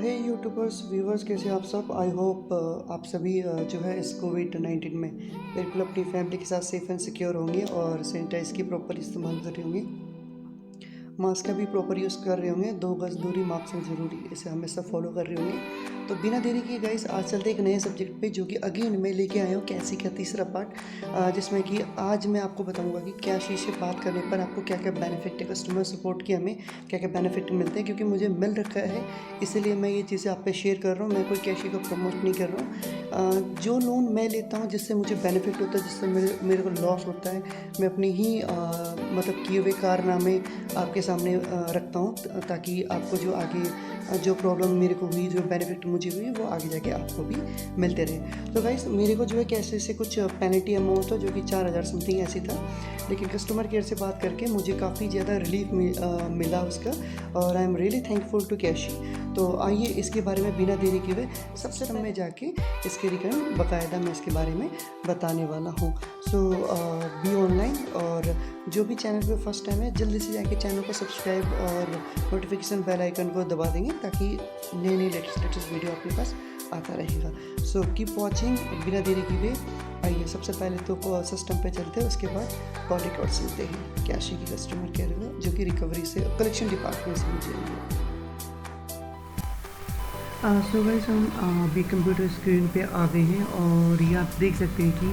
हे YouTubers viewers, कैसे आप सब। आई होप आप सभी जो है इस कोविड-19 में बिल्कुल अपनी फैमिली के साथ सेफ़ एंड सिक्योर होंगे और सैनिटाइज़ की प्रॉपर इस्तेमाल कर रहे होंगे, मास्क का भी प्रॉपर यूज़ कर रहे होंगे, 2 गज़ दूरी मास्क से ज़रूरी, इसे हमेशा फॉलो कर रहे होंगे। तो बिना देरी किए गाइस आज चलते एक नए सब्जेक्ट पे, जो कि अगेन मैं लेके आया हूँ कैसी का तीसरा पार्ट, जिसमें कि आज मैं आपको बताऊंगा कि कैशी से बात करने पर आपको क्या क्या बेनिफिट है, कस्टमर सपोर्ट के हमें क्या क्या बेनिफिट मिलते हैं, क्योंकि मुझे मिल रखा है इसीलिए मैं ये चीज़ें आप पे शेयर कर रहा हूँ। मैं कोई कैशी को प्रमोट नहीं कर रहा हूँ। जो लोन मैं लेता हूँ जिससे मुझे बेनिफिट होता है, जिससे मेरे को लॉस होता है, मैं अपनी ही मतलब किए हुए कारनामे आपके सामने रखता हूँ, ताकि आपको जो आगे जो प्रॉब्लम मेरे को हुई, जो बेनिफिट मुझे हुई, वो आगे जाके आपको भी मिलते रहे। तो गाइस मेरे को जो है कैसे से कुछ पेनल्टी अमाउंट था जो कि 4000 समथिंग ऐसी था, लेकिन कस्टमर केयर से बात करके मुझे काफ़ी ज़्यादा रिलीफ मिला उसका, और I am really thankful to कैशी। तो आइए इसके बारे में बिना देरी किए हुए सबसे पहले मैं जाके इसके रिगार्डिंग बाकायदा मैं इसके बारे में बताने वाला हूँ। सो बी ऑनलाइन, और जो भी चैनल पे फर्स्ट टाइम है जल्दी से जाके चैनल को सब्सक्राइब और नोटिफिकेशन बेल आइकन को दबा देंगे, ताकि नई नई लेटेस्ट वीडियो आपके पास आता रहेगा। So keep watching. बिना देरी किए आइए सबसे पहले तो सिस्टम पे चलते हैं, उसके बाद कॉल रिकॉर्ड सुनते हैं कैशी की कस्टमर केयर में, जो कि रिकवरी से कलेक्शन डिपार्टमेंट से मुझे आई है। सो गाइस हम अभी कंप्यूटर स्क्रीन पे आ गए हैं, और ये आप देख सकते हैं कि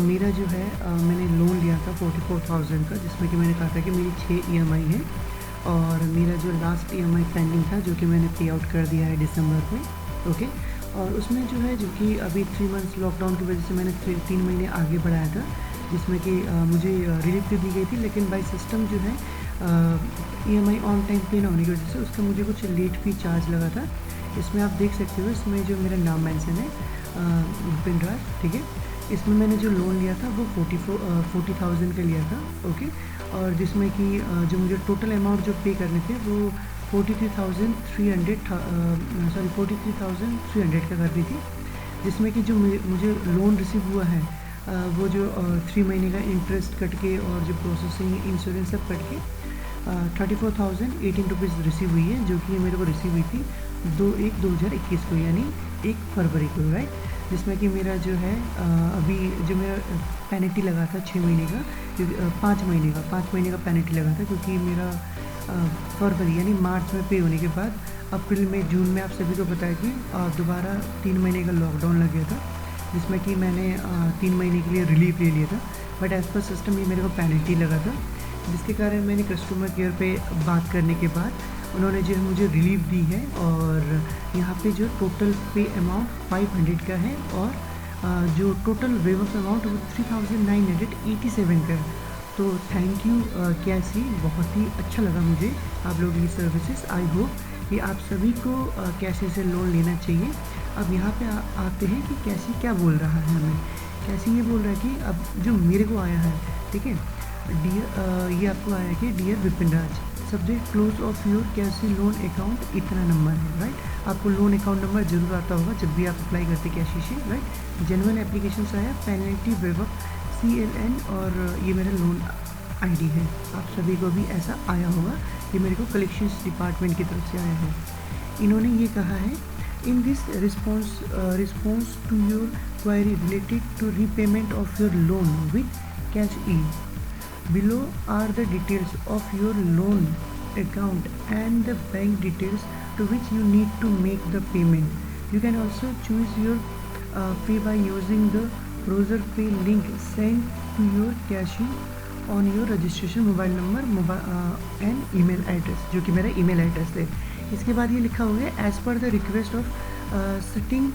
मेरा जो है मैंने लोन लिया था 44,000 का, जिसमें कि मैंने कहा था कि मेरी 6 EMI है, और मेरा जो लास्ट EMI पेंडिंग था जो कि मैंने पे आउट कर दिया है दिसंबर में। ओके, और उसमें जो है, जो कि अभी 3 मंथ्स लॉकडाउन की वजह से मैंने 3 महीने आगे बढ़ाया था, जिसमें कि मुझे रिलीफ दी गई थी, लेकिन बाई सिस्टम जो है EMI ऑन टाइम पे ना होने की वजह से उसका मुझे कुछ लेट फी चार्ज लगा था। इसमें आप देख सकते हो, इसमें जो मेरा नाम मेंशन है भूपेंद्र राज, ठीक है। इसमें मैंने जो लोन लिया था वो 40,000 का लिया था। ओके, और जिसमें कि जो मुझे टोटल अमाउंट जो पे करने थे वो 43,300 का करनी थी, जिसमें कि जो मुझे लोन रिसीव हुआ है वो जो 3 महीने का इंटरेस्ट कट के और जो प्रोसेसिंग इंश्योरेंस सब कट के 34,018 रुपीज़ रिसीव हुई है, जो कि मेरे को रिसीव हुई थी 2/1/2021 को, यानी 1 फरवरी को, राइट। जिसमें कि मेरा जो है अभी जो मेरा पेनल्टी लगा था 6 महीने का, 5 महीने का पेनल्टी लगा था, क्योंकि मेरा फरवरी यानी मार्च में पे होने के बाद अप्रैल में जून में आप सभी को पता है कि दोबारा 3 महीने का लॉकडाउन लग गया था, जिसमें कि मैंने 3 महीने के लिए रिलीफ ले लिया था। बट एज़ पर सिस्टम ये मेरे को पेनल्टी लगा था, जिसके कारण मैंने कस्टमर केयर पे बात करने के बाद उन्होंने जो है मुझे रिलीफ दी है, और यहाँ पे जो टोटल पे अमाउंट 500 का है, और जो टोटल वेव ऑफ अमाउंट वो 3,987 का है। तो थैंक यू कैसी, बहुत ही अच्छा लगा मुझे आप लोगों की सर्विसेज। आई होप कि आप सभी को कैसी से लोन लेना चाहिए। अब यहाँ पे आते हैं कि कैसी क्या बोल रहा है हमें। कैसी ये बोल रहा है कि अब जो मेरे को आया है, ठीक है, डियर ये आपको आया कि dear Vipin Raj, subject close of your Cashe loan account इतना नंबर है, राइट। आपको लोन अकाउंट नंबर जरूर आता होगा जब भी आप अप्लाई करते कैशी से, राइट। जेन्युइन एप्लीकेशन से आया, पेनल्टी वेव CLN, और ये मेरा लोन ID है। आप सभी को भी ऐसा आया होगा, ये मेरे को कलेक्शंस डिपार्टमेंट की तरफ से आया है। इन्होंने ये कहा है, in this response to your query related to repayment of your loan with Cashe, below are the details of your loan account and the bank details to which you need to make the payment. You can also choose your pay by using the browser pay link sent to your cashier on your registration mobile number and email address, जो कि मेरा email address है। इसके बाद ये लिखा हुआ है, as per the request of sitting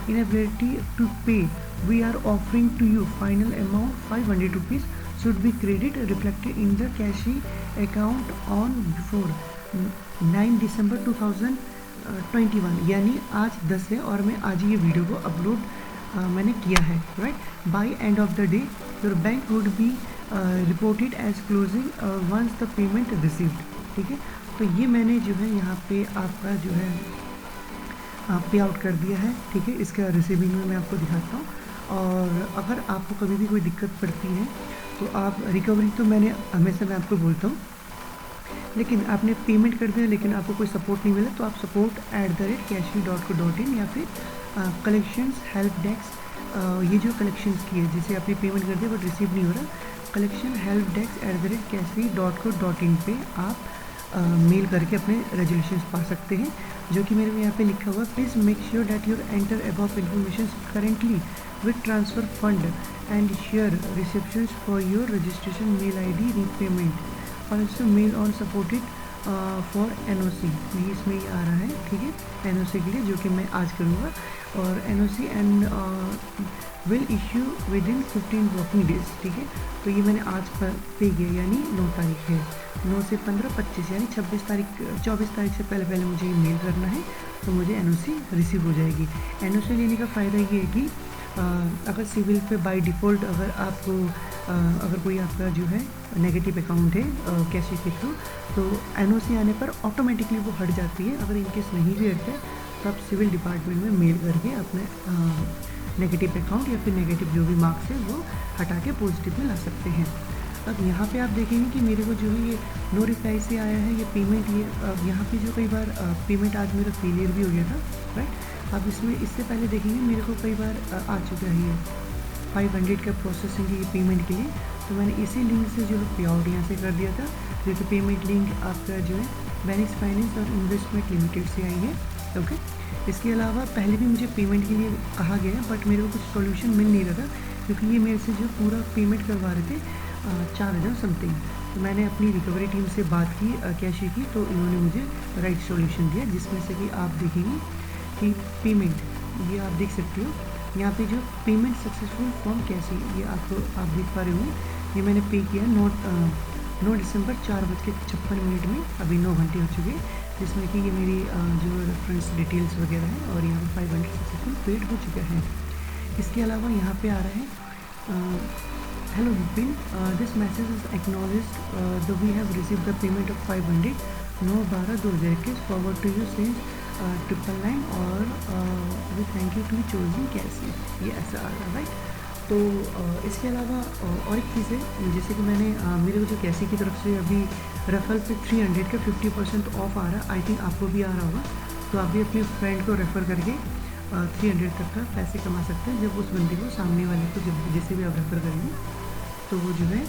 inability to pay, we are offering to you final amount 500 rupees should be credit reflected in the cash account on before 9 December 2021, यानी आज 10 है, और मैं आज ये वीडियो को अपलोड मैंने किया है, right. By end of the day your bank would be reported as closing once the payment received, ठीक है। तो ये मैंने जो है यहाँ पे आपका जो है पे आउट कर दिया है, ठीक है। इसका रिसीविंग में मैं आपको दिखाता हूँ, और अगर आपको कभी भी कोई दिक्कत पड़ती है तो आप रिकवरी, तो मैंने हमेशा मैं आपको बोलता हूँ लेकिन आपने पेमेंट कर दिया लेकिन आपको कोई सपोर्ट नहीं मिला, तो आप support@cashfree.co.in या फिर कलेक्शंस हेल्प डेस्क, ये जो कलेक्शंस की है जिसे आपने पेमेंट कर दिया बट रिसीव नहीं हो रहा, कलेक्शन हेल्प डेस्क @cashfree.co.in पे आप मेल करके अपने रेजोल्यूशंस पा सकते हैं, जो कि मेरे को यहाँ पे लिखा हुआ, please make sure that your enter above information currently with transfer fund and share receptions for your registration mail ID repayment, also mail on supported for NOC, ये इसमें ही आ रहा है, ठीक है, NOC के लिए, जो कि मैं आज करूँगा, और NOC and will issue with in 15 working days, ठीक है। तो ये मैंने आज पे किया, यानी 9 तारीख है, 9 से 15 25 यानी 24 तारीख से पहले मुझे मेल करना है, तो मुझे NOC रिसीव हो जाएगी। NOC लेने का फ़ायदा ये है कि अगर सिविल पे बाय डिफ़ॉल्ट अगर कोई आपका जो है नेगेटिव अकाउंट है कैशे के थ्रू, तो NOC आने पर ऑटोमेटिकली वो हट जाती है। अगर इनकेस नहीं भी हटता है तो आप सिविल डिपार्टमेंट में मेल करके अपने नेगेटिव अकाउंट या फिर नेगेटिव जो भी मार्क्स है वो हटा के पॉजिटिव में ला सकते हैं। अब यहाँ पे आप देखेंगे कि मेरे को जो है ये नो रिप्लाई से आया है ये पेमेंट, ये अब यहाँ पे जो कई बार पेमेंट आज मेरा फेलियर भी हो गया था, राइट। अब इसमें इससे पहले देखेंगे मेरे को कई बार आ चुका है ये 500 का प्रोसेसिंग है ये पेमेंट के लिए, तो मैंने इसी लिंक से जो है पे आउट यहाँ से कर दिया था, जो कि पेमेंट लिंक आपका जो है बेनिक्स फाइनेंस और इन्वेस्टमेंट लिमिटेड से आई है, ओके। इसके अलावा पहले भी मुझे पेमेंट के लिए कहा गया है बट मेरे को कुछ सॉल्यूशन मिल नहीं रहा था, क्योंकि ये मेरे से जो पूरा पेमेंट करवा रहे थे 4000 समथिंग। तो मैंने अपनी रिकवरी टीम से बात की कैशे की, तो इन्होंने मुझे राइट सॉल्यूशन दिया, जिसमें से कि आप देखेंगे कि पेमेंट ये आप देख सकते हो यहाँ पे जो पेमेंट सक्सेसफुल फ्रॉम कैशे, ये आप देख पा रहे होंगे, ये मैंने पे किया 9 दिसंबर 4:56 में, अभी 9 घंटे हो चुके हैं, जिसमें कि ये मेरी जो रेफरेंस डिटेल्स वगैरह है, और यहाँ पे 500 सक्सेसफुल पेड हो चुका है। इसके अलावा यहाँ पे आ रहा है hello Vipin, this message is acknowledged the we have received the payment of 500 9/12/2021 forward to you since 999 और we thank you to choosing Cashe, ये ऐसा आ रहा है, राइट। तो इसके अलावा और एक चीज़ है, जैसे कि मैंने मेरे को जो कैशे की तरफ से अभी रेफरल पे 300 का 50% ऑफ आ रहा है, आई थिंक आपको भी आ रहा होगा, तो आप भी अपने फ्रेंड को रेफ़र करके 300 तक का पैसे कमा सकते हैं, जब उस बंदे को सामने वाले को जब जैसे भी आप रेफ़र करेंगे, तो वो जो है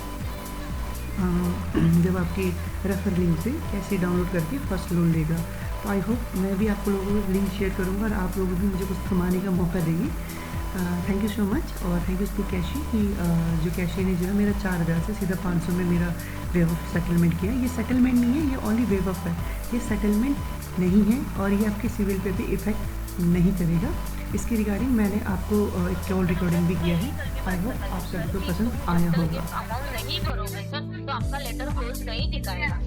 जब आपकी रेफर लिंक से कैसे डाउनलोड करके फर्स्ट लोन लेगा। तो आई होप मैं भी आप लोगों को लिंक शेयर करूँगा और आप लोग भी मुझे कुछ कमाने का मौका देंगे। थैंक यू सो मच, और थैंक यू टू कैशे कि जो कैशे ने जो है मेरा 4000 से सीधा 500 में मेरा वेव ऑफ सेटलमेंट किया। ये सेटलमेंट नहीं है, ये ओनली वेव ऑफ है, ये सेटलमेंट नहीं है, और ये आपके सिविल पे भी इफेक्ट नहीं करेगा। इसके रिगार्डिंग मैंने आपको एक कॉल रिकॉर्डिंग भी किया है, आई होप आप सभी को पसंद आया होगा। अमाउंट नहीं भरोगे सर तो आपका लेटर क्लोज नहीं दिखाएगा।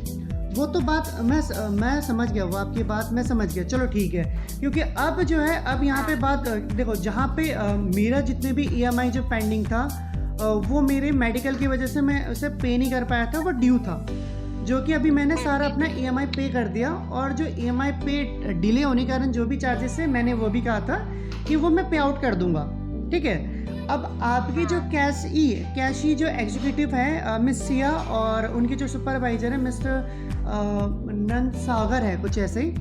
वो तो बात मैं समझ गया, वो आपकी बात मैं समझ गया, चलो ठीक है। क्योंकि अब जो है अब यहाँ पे बात देखो, जहाँ पे मेरा जितने भी EMI जो पेंडिंग था वो मेरे मेडिकल की वजह से मैं उसे पे नहीं कर पाया था, वो ड्यू था, जो कि अभी मैंने सारा अपना EMI पे कर दिया। और जो EMI पे डिले होने के कारण जो भी चार्जेस है मैंने वो भी कहा था कि वो मैं पे आउट कर दूंगा, ठीक है। अब आपकी जो कैशी जो एग्जीक्यूटिव है मिस सिया, और उनके जो सुपरवाइजर है मिस्टर नंद सागर है कुछ ऐसे ही,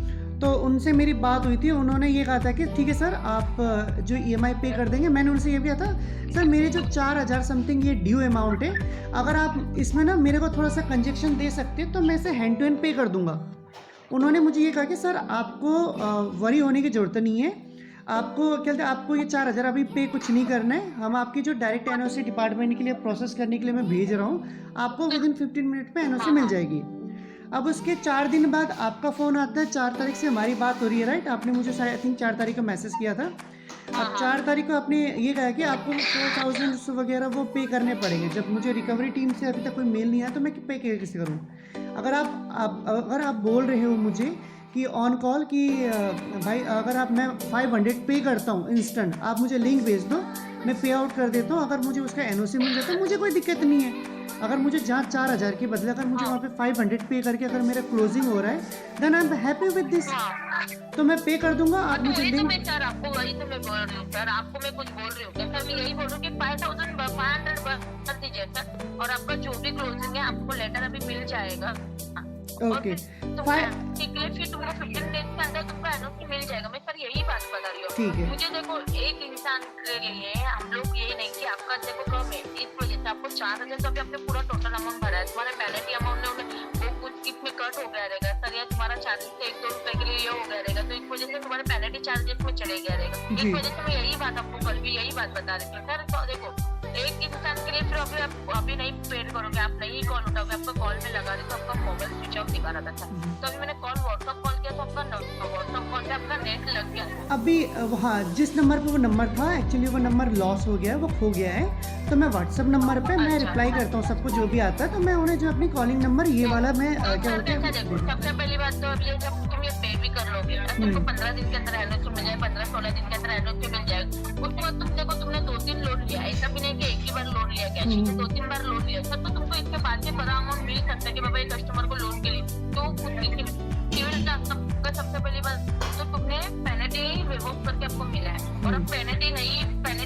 तो उनसे मेरी बात हुई थी। उन्होंने ये कहा था कि ठीक है सर आप जो EMI पे कर देंगे। मैंने उनसे ये भी कहा था सर मेरे जो 4000 समथिंग ये ड्यू अमाउंट है, अगर आप इसमें ना मेरे को थोड़ा सा कंजेक्शन दे सकते तो मैं इसे हैंड टू हैंड पे कर दूंगा। उन्होंने मुझे ये कहा कि सर आपको वरी होने की ज़रूरत नहीं है, आपको क्या कहते हैं, आपको ये 4000 अभी पे कुछ नहीं करना है, हम आपकी जो डायरेक्ट NOC डिपार्टमेंट के लिए प्रोसेस करने के लिए मैं भेज रहा हूँ, आपको विद इन 15 मिनट में NOC मिल जाएगी। अब उसके 4 दिन बाद आपका फ़ोन आता है, 4 तारीख से हमारी बात हो रही है, राइट। आपने मुझे शायद आई थिंक 4 तारीख को मैसेज किया था। अब 4 तारीख को आपने ये कहा कि आपको 4000 वगैरह वो पे करने पड़ेंगे। जब मुझे रिकवरी टीम से अभी तक कोई मेल नहीं आया तो मैं पे कैसे करूँ। अगर आप बोल रहे हो मुझे कि ऑन कॉल कि भाई अगर मैं 500 पे करता हूँ इंस्टेंट, आप मुझे लिंक भेज दो, मैं पे आउट कर देता हूँ, अगर मुझे उसका NOC मिल जाता है मुझे कोई दिक्कत नहीं है। अगर मुझे जहाँ 4000 के बदले अगर मुझे वहाँ पे 500 पे करके अगर मेरा क्लोजिंग हो रहा है then I am happy with this, तो मैं पे कर दूंगा। आप मुझे लिंक सर आपको वही तो मैं बोल रही हूँ सर, आपको मैं कुछ बोल रही हूँ क्या सर, मैं यही बोल रही हूँ कि 5500 कर दीजिए सर, और आपका जो भी क्लोजिंग है आपको लेटर अभी मिल जाएगा। Okay. ठीक है, फिर तुमको 15 डेज के अंदर तुमको एनओसी मिल जाएगा। मैं सर यही बात बता रही हूँ। ठीक है। मुझे देखो, एक इंसान के लिए हम लोग ये नहीं कि आपका देखो कम है, इस वजह से आपको 4,000 तो अभी आपने पूरा टोटल अमाउंट भरा है। तुम्हारे पेनल्टी अमाउंट ने वो कुछ कितने कट हो गया रहेगा सर, या तुम्हारा चार्जेस से 1-2 रुपए के लिए ये हो गया रहेगा, तो इस वजह से तुम्हारे पेनल्टी चार्जेस में चले गया रहेगा। जी। इस वजह से मैं यही बात आपको कल भी यही बात बता रही थी सर। तो देखो, एक इंसान के लिए फिर अभी आप अभी नहीं पेड करोगे, आप नहीं कॉल उठाओगे, आपका कॉल में लगा रही तो आपका मोबाइल स्विच ऑफ दिखा रहा था। तो अभी मैंने कॉल व्हाट्सएप कॉल किया तो आपका व्हाट्सएप कॉल पे आपका नेट लग गया। अभी हाँ, जिस नंबर पे वो नंबर था एक्चुअली वो नंबर लॉस हो गया है, वो खो गया है। तो मैं व्हाट्सएप नंबर पे मैं रिप्लाई करता हूँ सबको जो भी आता है, तो मैं उन्हें जो अपनी कॉलिंग नंबर ये वाला मैं क्या बोलते हैं। देखो, सबसे पहली बात तो अब ये जब तुम ये पे भी कर लोगे, तुमको 15 दिन के अंदर एनओसी मिल जाए, 15-16 दिन के अंदर एनओसी मिल जाएगा। उसके बाद तुम देखो, तुमने 2-3 लोन लिया, ऐसा भी नहीं कि एक ही बार लोन लिया, कैश से 2-3 बार लोन लिया सर, तो तुमको इसके बाद से बड़ा अमाउंट मिल सकता है कि बाबा ये कस्टमर को लोन के लिए तो सिविल का सबसे पहली बात तो तुमने पेनल्टी रिवोक करके आपको मिला है, और अब पेनल्टी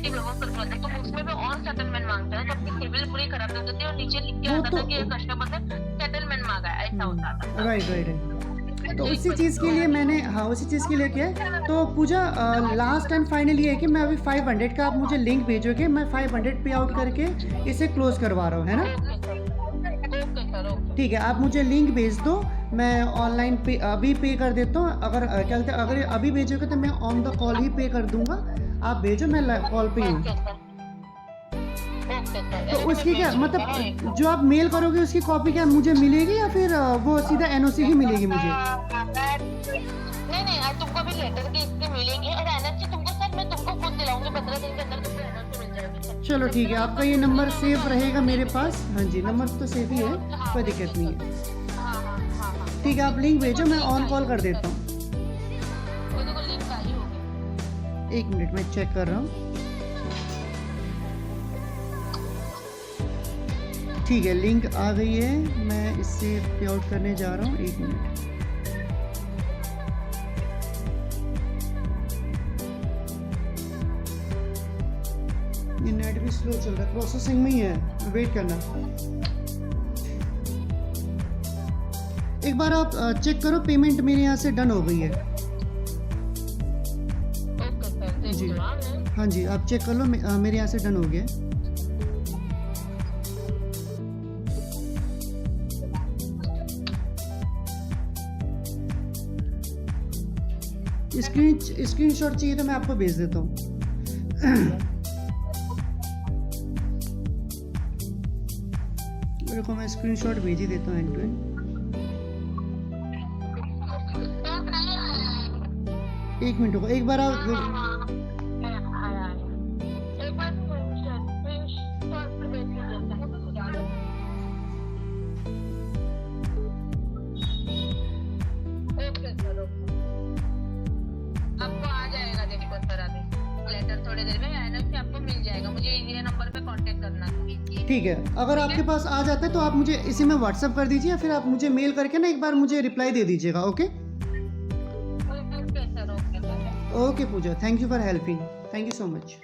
रिवोक करके होता है तो उसमें भी और सेटलमेंट मांगता है। जब सिविल पूरी खराब कर देती है और नीचे लिख के आता था कि कस्टमर से सेटलमेंट मांगा है, ऐसा होता था। राइट। तो उसी चीज़ के लिए मैंने उसी चीज़ के लिए किया है। तो पूजा लास्ट एंड फाइनल ये है कि मैं अभी 500 का आप मुझे लिंक भेजोगे, मैं 500 पे आउट करके इसे क्लोज करवा रहा हूँ, है ना? ठीक है, आप मुझे लिंक भेज दो, मैं ऑनलाइन पे अभी पे कर देता हूँ। अगर क्या बोलते हैं, अगर अभी भेजोगे तो मैं ऑन द कॉल ही पे कर दूंगा। आप भेजो, मैं कॉल पे हूँ। तो उसकी क्या मतलब, जो आप मेल करोगे उसकी कॉपी क्या मुझे मिलेगी या फिर वो सीधा एनओसी ही मिलेगी मुझे? नहीं, आज तुमको भी लेटर की इसके मिलेंगे, और एनओसी तुमको सर मैं तुमको खुद दिलाऊंगी, 15 दिन के अंदर तुमको एनओसी मिल जाएगी। चलो ठीक है, आपका ये नंबर सेव रहेगा मेरे पास। हाँ जी, नंबर तो सेव ही है, कोई दिक्कत नहीं है। ठीक है, आप लिंक भेजो, मैं ऑन कॉल कर देता हूँ। लिंक आई होगी। 1 मिनट में चेक कर रहा हूँ। ठीक है, लिंक आ गई है, मैं इससे पे आउट करने जा रहा हूँ। 1 मिनट। ये नेट भी स्लो चल रहा है, प्रोसेसिंग में ही है, वेट करना। एक बार आप चेक करो, पेमेंट मेरे यहाँ से डन हो गई है। ओके सर, जी हाँ जी, आप चेक कर लो, मेरे यहाँ से डन हो गया। स्क्रीनशॉट चाहिए तो मैं आपको भेज देता हूँ। मेरे को मैं स्क्रीनशॉट भेज ही देता हूँ एंड टू एंड। 1 मिनट को एक बार आप आपको आ जाएगा, देखो सर अभी लेटर थोड़ी देर में एनओसी आपको मिल जाएगा। मुझे ये नंबर पे कांटेक्ट करना। ठीक है, अगर आपके पास आ जाता है तो आप मुझे इसी में व्हाट्सअप कर दीजिए, फिर आप मुझे मेल करके ना एक बार मुझे रिप्लाई दे दीजिएगा। Okay okay sir, okay sir. Okay Pooja, thank you for helping, thank you so much.